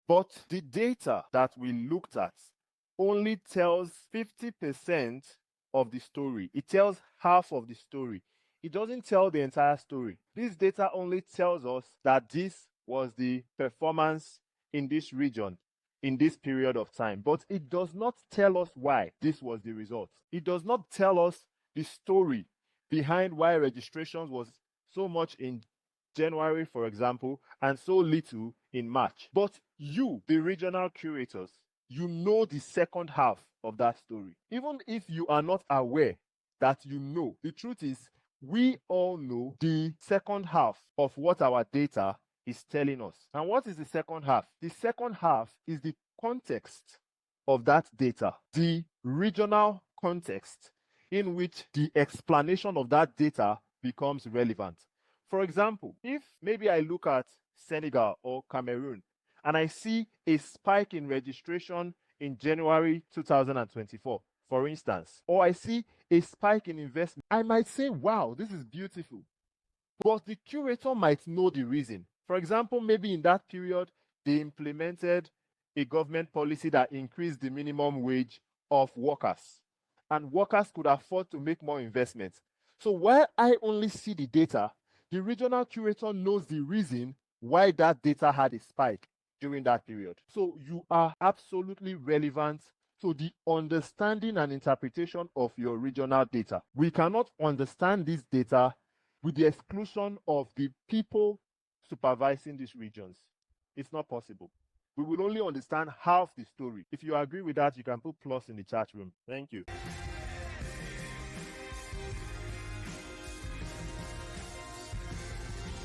But the data that we looked at only tells 50% of the story. It tells half of the story. It doesn't tell the entire story. This data only tells us that this was the performance in this region in this period of time, but it does not tell us why this was the result. It does not tell us the story behind why registrations was so much in January, for example, and so little in March. But you, the regional curators, you know the second half of that story. Even if you are not aware that you know, the truth is, we all know the second half of what our data is telling us. And what is the second half? The second half is the context of that data, the regional context in which the explanation of that data becomes relevant. For example, if maybe I look at Senegal or Cameroon and I see a spike in registration in January 2024, for instance, or I see a spike in investment, I might say, wow, this is beautiful. But the curator might know the reason. For example, maybe in that period, they implemented a government policy that increased the minimum wage of workers, and workers could afford to make more investments. So while I only see the data, the regional curator knows the reason why that data had a spike during that period. So you are absolutely relevant to the understanding and interpretation of your regional data. We cannot understand this data with the exclusion of the people supervising these regions. It's not possible. We will only understand half the story. If you agree with that, you can put plus in the chat room. Thank you.